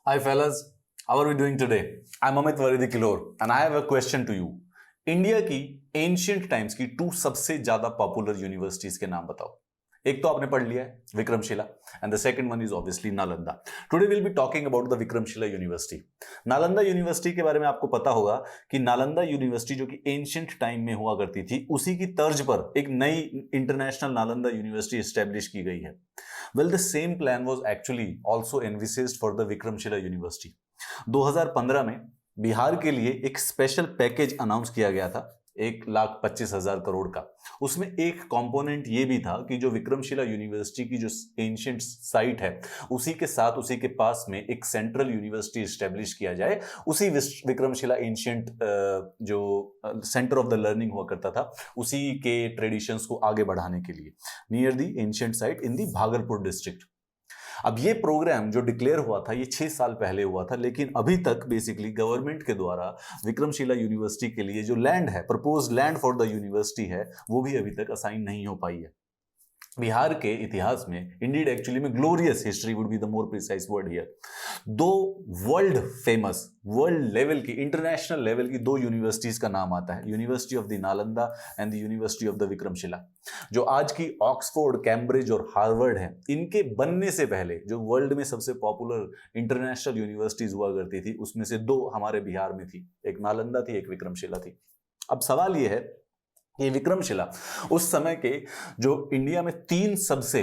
Hi fellas, how are we doing today? I'm Amit Varidi Kilor and I have a question to you. India की ancient times की to सबसे ज्यादा popular universities के नाम बताओ। एक तो आपने पढ़ लिया है Vikramshila and the second one is obviously Nalanda. Today will be talking about the Vikramshila university. Nalanda university के बारे में आपको पता होगा कि नालंदा यूनिवर्सिटी जो कि एंशियंट टाइम में हुआ करती थी उसी की तर्ज पर एक नई इंटरनेशनल नालंदा यूनिवर्सिटी एस्टेब्लिश की गई है। Well the same plan was actually also envisaged for the Vikramshila university. 2015 में बिहार के लिए एक स्पेशल पैकेज अनाउंस किया गया था 1,25,000 करोड़ का। उसमें एक कंपोनेंट ये भी था कि जो विक्रमशिला यूनिवर्सिटी की जो एंशियंट साइट है उसी के साथ उसी के पास में एक सेंट्रल यूनिवर्सिटी एस्टेब्लिश किया जाए। उसी विक्रमशिला एंशियंट जो सेंटर ऑफ द लर्निंग हुआ करता था उसी के ट्रेडिशंस को आगे बढ़ाने के लिए near the ancient site in the Bhagalpur district. अब ये प्रोग्राम जो डिक्लेयर हुआ था ये 6 साल पहले हुआ था, लेकिन अभी तक बेसिकली गवर्नमेंट के द्वारा विक्रमशिला यूनिवर्सिटी के लिए जो लैंड है, propose land for the university है, वो भी अभी तक असाइन नहीं हो पाई है। बिहार के इतिहास में इंडीड एक्चुअली में glorious history would be the more precise word here. दो वर्ल्ड फेमस, वर्ल्ड लेवल की, इंटरनेशनल लेवल की दो यूनिवर्सिटीज का नाम आता है, university of the Nalanda and the university of the Vikramshila. जो आज की ऑक्सफोर्ड, कैम्ब्रिज और हार्वर्ड है, इनके बनने से पहले जो वर्ल्ड में सबसे पॉपुलर इंटरनेशनल यूनिवर्सिटीज हुआ करती थी उसमें से दो हमारे बिहार में थी, एक नालंदा थी, एक विक्रमशिला थी। अब सवाल यह है ये विक्रमशिला उस समय के जो इंडिया में 3 सबसे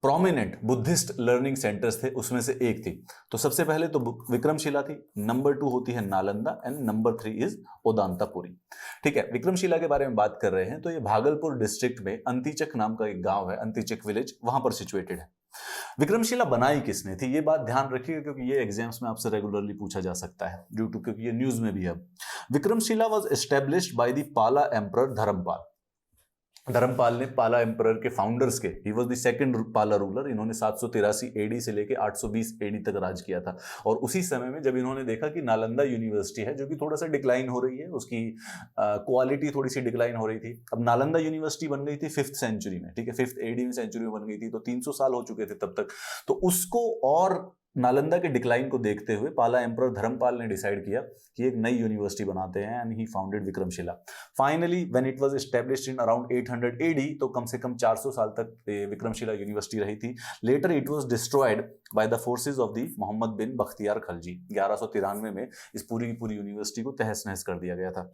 प्रोमिनेंट बुद्धिस्ट लर्निंग सेंटर्स थे उसमें से एक थी। तो सबसे पहले तो विक्रमशिला थी, नंबर 2 होती है नालंदा एंड नंबर 3 इज ओदांतापुरी। ठीक है, विक्रमशिला के बारे में बात कर रहे हैं तो ये भागलपुर डिस्ट्रिक्ट में अंतिचक नाम का एक गांव है, अंतिचक विलेज, वहां पर सिचुएटेड है। विक्रमशिला बनाई किसने थी ये बात ध्यान रखिएगा क्योंकि ये एग्जाम्स में आपसे रेगुलरली पूछा जा सकता है ड्यू टू, क्योंकि ये न्यूज में भी है। Vikramshila was established by the पाला एम्परर धर्मपाल। धर्मपाल ने पाला एम्परर के फाउंडर्स के, ही वाज द सेकंड पाला रूलर। इन्होंने 783 एडी से लेके 820 एडी तक राज किया था। और उसी समय में जब इन्होंने देखा कि नालंदा यूनिवर्सिटी है जो कि थोड़ा सा डिक्लाइन हो रही है, उसकी क्वालिटी थोड़ी सी डिक्लाइन हो रही थी। अब नालंदा यूनिवर्सिटी बन गई थी 5th सेंचुरी में, ठीक है, 5th एडी में सेंचुरी में बन गई थी, तो 300 साल हो चुके थे तब तक। तो उसको और नालंदा के डिक्लाइन को देखते हुए पाला एम्परर धर्मपाल ने डिसाइड किया कि एक नई यूनिवर्सिटी बनाते हैं and he founded Vikramshila. Finally when it was established in around 800 AD, तो कम से कम 400 साल तक विक्रमशिला यूनिवर्सिटी रही थी। Later it was destroyed by the forces of the Muhammad bin Bakhtiyar Khalji. 1193 में इस पूरी की पूरी यूनिवर्सिटी को तहस नहस कर दिया गया था।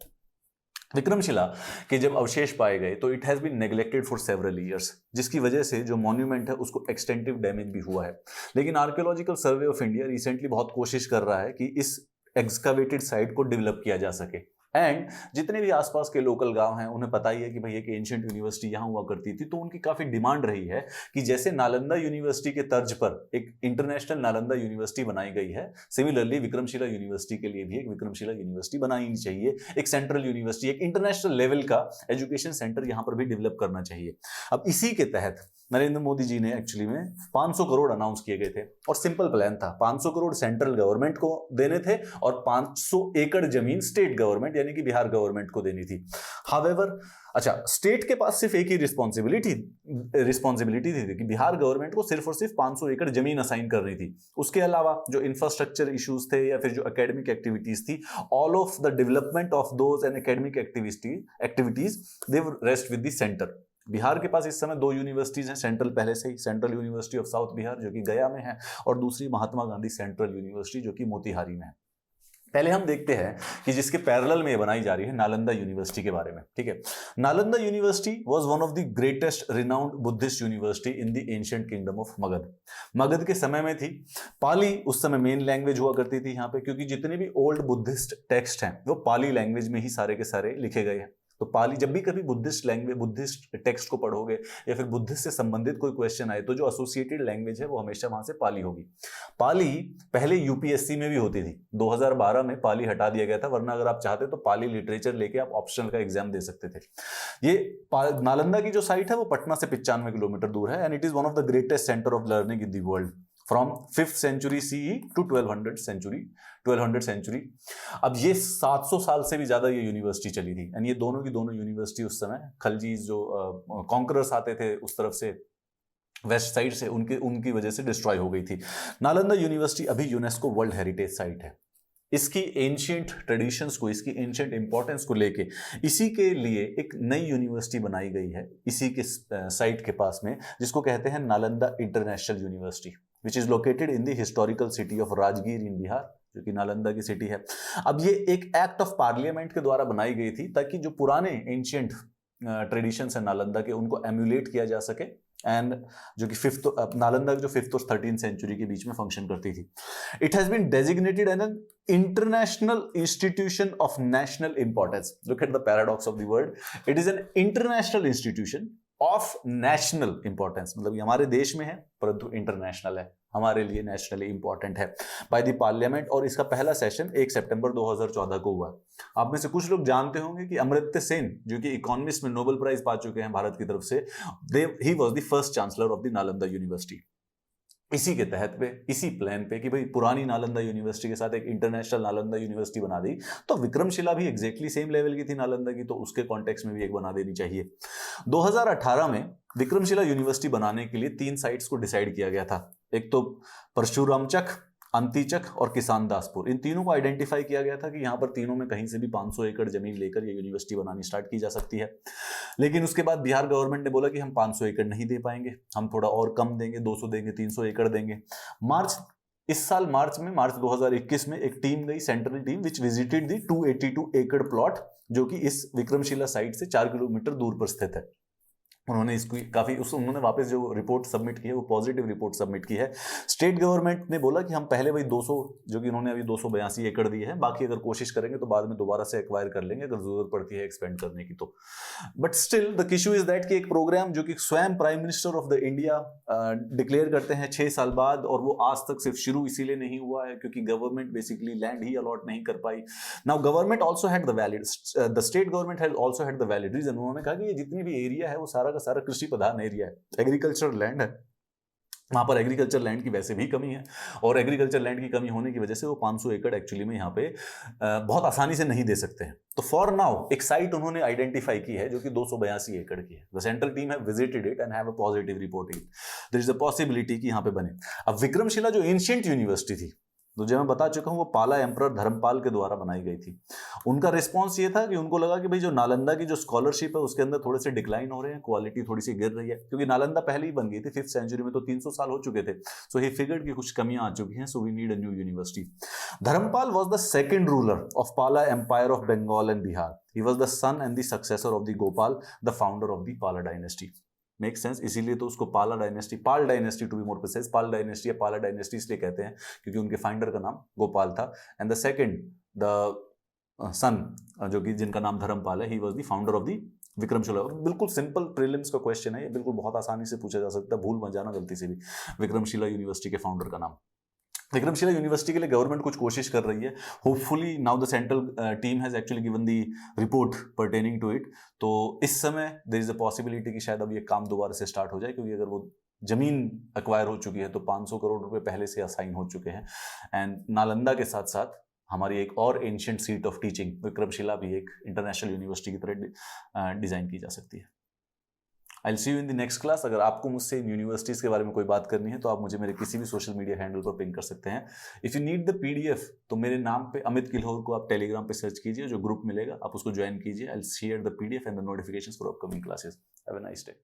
विक्रमशिला के जब अवशेष पाए गए तो it has been neglected for several years, जिसकी वजह से जो मॉन्यूमेंट है उसको एक्सटेंटिव डैमेज भी हुआ है। लेकिन archaeological survey of India recently बहुत कोशिश कर रहा है कि इस एक्सकवेटेड साइट को डेवलप किया जा सके। एंड जितने भी आसपास के लोकल गांव हैं उन्हें पता ही है कि भाई एक एंशिएंट यूनिवर्सिटी यहां हुआ करती थी, तो उनकी काफी डिमांड रही है कि जैसे नालंदा यूनिवर्सिटी के तर्ज पर एक इंटरनेशनल नालंदा यूनिवर्सिटी बनाई गई है, सिमिलरली विक्रमशिला यूनिवर्सिटी के लिए भी एक विक्रमशिला यूनिवर्सिटी बनानी चाहिए। एक सेंट्रल यूनिवर्सिटी, एक इंटरनेशनल लेवल का एजुकेशन सेंटर यहां पर भी डेवलप करना चाहिए। अब इसी के तहत नरेंद्र मोदी जी ने एक्चुअली में 500 करोड़ अनाउंस किए गए थे और सिंपल प्लान था, 500 करोड़ सेंट्रल गवर्नमेंट को देने थे और 500 एकड़ जमीन स्टेट गवर्नमेंट यानी कि बिहार गवर्नमेंट को देनी थी। हावेवर, अच्छा, स्टेट के पास सिर्फ एक ही रिस्पॉन्सिबिलिटी थी कि बिहार गवर्नमेंट को सिर्फ और सिर्फ 500 एकड़ जमीन असाइन करनी थी। उसके अलावा जो इंफ्रास्ट्रक्चर इश्यूज थे या फिर जो एकेडमिक एक्टिविटीज थी, all of the development of those and academic activities they rest with the centre. Bihar के पास इस समय 2 यूनिवर्सिटीज हैं सेंट्रल पहले से ही, central university of South Bihar जो कि गया में है और दूसरी महात्मा गांधी सेंट्रल यूनिवर्सिटी जो कि मोतिहारी में है। पहले हम देखते हैं कि जिसके पैरेलल में ये बनाई जा रही है नालंदा यूनिवर्सिटी के बारे में। ठीक है, Nalanda university was one of the greatest renowned Buddhist university in the ancient kingdom of Magadh. Magadh के समय में थी। पाली उस समय मेन लैंग्वेज हुआ करती थी यहाँ पे, क्योंकि जितने भी ओल्ड बुद्धिस्ट टेक्स्ट हैं वो पाली लैंग्वेज में ही सारे के सारे लिखे गए हैं। तो पाली, जब भी कभी बुद्धिस्ट लैंग्वेज, बुद्धिस्ट टेक्स्ट को पढ़ोगे या फिर बुद्धिस्ट से संबंधित कोई क्वेश्चन आए तो जो एसोसिएटेड लैंग्वेज है वो हमेशा वहां से पाली होगी। पाली पहले यूपीएससी में भी होती थी, 2012 में पाली हटा दिया गया था, वरना अगर आप चाहते तो पाली लिटरेचर लेके आप ऑप्शनल का एग्जाम दे सकते थे। ये नालंदा की जो साइट है वो पटना से 95 किलोमीटर दूर है and it is one of the greatest centre of learning in the world from 5th century CE to 1200 century. अब ये 700 साल से भी ज्यादा ये यूनिवर्सिटी चली थी एंड ये दोनों की दोनों यूनिवर्सिटी उस समय खलजी जो कॉन्करर्स आते थे उस तरफ से, वेस्ट साइड से उनकी उनकी वजह से डिस्ट्रॉय हो गई थी। नालंदा यूनिवर्सिटी अभी यूनेस्को वर्ल्ड हेरिटेज साइट है। इसकी एंशियंट ट्रेडिशंस को, इसकी एंशियंट इंपॉर्टेंस को लेके इसी के लिए एक नई यूनिवर्सिटी बनाई गई है इसी के साइट के पास में, जिसको कहते हैं Nalanda international university, which is located in the historical city of Rajgir in Bihar, जो कि नालंदा की सिटी है। अब ये एक एक्ट ऑफ पार्लियामेंट के द्वारा बनाई गई थी ताकि जो पुराने एंशियंट ट्रेडिशंस है नालंदा के, उनको एम्यूलेट किया जा सके, एंड जो कि नालंदा जो 5th और 13th सेंचुरी के बीच में फंक्शन करती थी। It has been designated an international institution of national importance. Look at the paradox of the word, it is an international institution of national importance, मतलब ये हमारे देश में है परंतु इंटरनेशनल है, हमारे लिए नेशनली इंपॉर्टेंट है, बाय द पार्लियामेंट। और इसका पहला सेशन 1 सितंबर 2014 को हुआ। आप में से कुछ लोग जानते होंगे कि अमर्त्य सेन, जो कि इकोनॉमिक्स में नोबेल प्राइज पा चुके हैं भारत की तरफ से, ही was the first chancellor of the Nalanda university. इसी के तहत पे, इसी प्लान पे कि भाई पुरानी नालंदा यूनिवर्सिटी के साथ एक इंटरनेशनल नालंदा यूनिवर्सिटी बना दी, तो विक्रमशिला भी एग्जैक्टली सेम लेवल की थी नालंदा की, तो उसके कॉन्टेक्स्ट में भी एक बना देनी चाहिए। 2018 में विक्रमशिला यूनिवर्सिटी बनाने के लिए 3 साइट्स को डिसाइड किया गया था। एक तो परशुरामचक, अंतिचक और किसान दासपुर, इन तीनों को आइडेंटिफाई किया गया था कि यहाँ पर तीनों में कहीं से भी 500 एकड़ जमीन लेकर ये यूनिवर्सिटी बनानी स्टार्ट की जा सकती है। लेकिन उसके बाद बिहार गवर्नमेंट ने बोला कि हम 500 एकड़ नहीं दे पाएंगे, हम थोड़ा और कम देंगे, 200 देंगे, 300 एकड़ देंगे। इस साल मार्च 2021 में एक टीम गई, सेंट्रल टीम, विच विजिटेड दी 282 एकड़ प्लॉट, जो कि इस विक्रमशिला साइट से 4 किलोमीटर दूर पर स्थित है। उन्होंने इसको उन्होंने वापस जो रिपोर्ट सबमिट की है वो पॉजिटिव रिपोर्ट सबमिट की है। स्टेट गवर्नमेंट ने बोला कि हम पहले वही 200, जो कि उन्होंने अभी 282 एकड़ दी है, बाकी अगर कोशिश करेंगे तो बाद में दोबारा से एक्वायर कर लेंगे अगर जरूरत पड़ती है एक्सपेंड करने की तो। But still the issue is that कि एक प्रोग्राम जो कि स्वयं prime minister of the India declare करते हैं 6 साल बाद, और वो आज तक सिर्फ शुरू इसीलिए नहीं हुआ है क्योंकि गवर्नमेंट बेसिकली लैंड ही अलॉट नहीं कर पाई। Now government also had the valid, the state government has also had the valid reason. उन्होंने कहा कि ये जितनी भी एरिया है वो सारा का सारा कृषि प्रधान एरिया है, एग्रीकल्चर लैंड है, वहां पर एग्रीकल्चर लैंड की वैसे भी कमी है, और एग्रीकल्चर लैंड की कमी होने की वजह से वो 500 एकड़ एक्चुअली में यहाँ पे बहुत आसानी से नहीं दे सकते हैं। तो फॉर नाउ एक साइट उन्होंने आइडेंटिफाई की है जो कि 282 एकड़ की है। The central team have visited it and have a positive reporting, there is a possibility कि यहाँ पे बने। अब विक्रमशिला जो एंशिएंट यूनिवर्सिटी थी, तो जो मैं बता चुका हूं, वो पाला एम्परर धर्मपाल के द्वारा बनाई गई थी। उनका रिस्पांस ये था कि उनको लगा कि भाई जो नालंदा की जो स्कॉलरशिप है उसके अंदर थोड़े से डिक्लाइन हो रहे हैं, क्वालिटी थोड़ी सी गिर रही है, क्योंकि नालंदा पहले ही बन गई थी 5th सेंचुरी में, तो 300 साल हो चुके थे। सो ही फिगर्ड कि कुछ कमियां आ चुकी हैं, so we need a new university. Dharmapal was the second ruler of Pala empire of Bengal and Bihar. He was the son and the successor of the Gopal, the founder of the Pala dynasty. Make sense, इसीलिए तो उसको Pala dynasty, Pal dynasty to be more precise, Pal dynasty या Pala dynasty इसलिए कहते हैं क्योंकि उनके founder का नाम गोपाल था, एंड द सेकंड द सन जो कि जिनका नाम धर्मपाल है, ही was the founder of the Vikramshila. बिल्कुल सिंपल प्रीलिम्स का क्वेश्चन है ये, बिल्कुल बहुत आसानी से पूछा जा सकता है, भूल मत जाना गलती से भी विक्रमशिला यूनिवर्सिटी के फाउंडर का नाम। विक्रमशिला यूनिवर्सिटी के लिए गवर्नमेंट कुछ कोशिश कर रही है। Hopefully now the central team has actually given the report pertaining to it. तो इस समय देयर इज अ पॉसिबिलिटी कि शायद अब ये काम दोबारा से स्टार्ट हो जाए, क्योंकि अगर वो जमीन एक्वायर हो चुकी है तो 500 करोड़ रुपए पहले से असाइन हो चुके हैं। एंड नालंदा के साथ साथ हमारी एक और ancient seat of teaching Vikramshila भी एक इंटरनेशनल यूनिवर्सिटी की तरह डिजाइन की जा सकती है। I will see you in the next class. अगर आपको मुझसे यूनिवर्सिटीज के बारे में कोई बात करनी है तो आप मुझे मेरे किसी भी सोशल मीडिया हैंडल पर पिंग कर सकते हैं। If you need the PDF तो मेरे नाम पे अमित किल्होर को आप टेलीग्राम पे सर्च कीजिए, जो ग्रुप मिलेगा आप उसको ज्वाइन कीजिए। I will share the PDF and the notifications for upcoming classes. Have a nice day.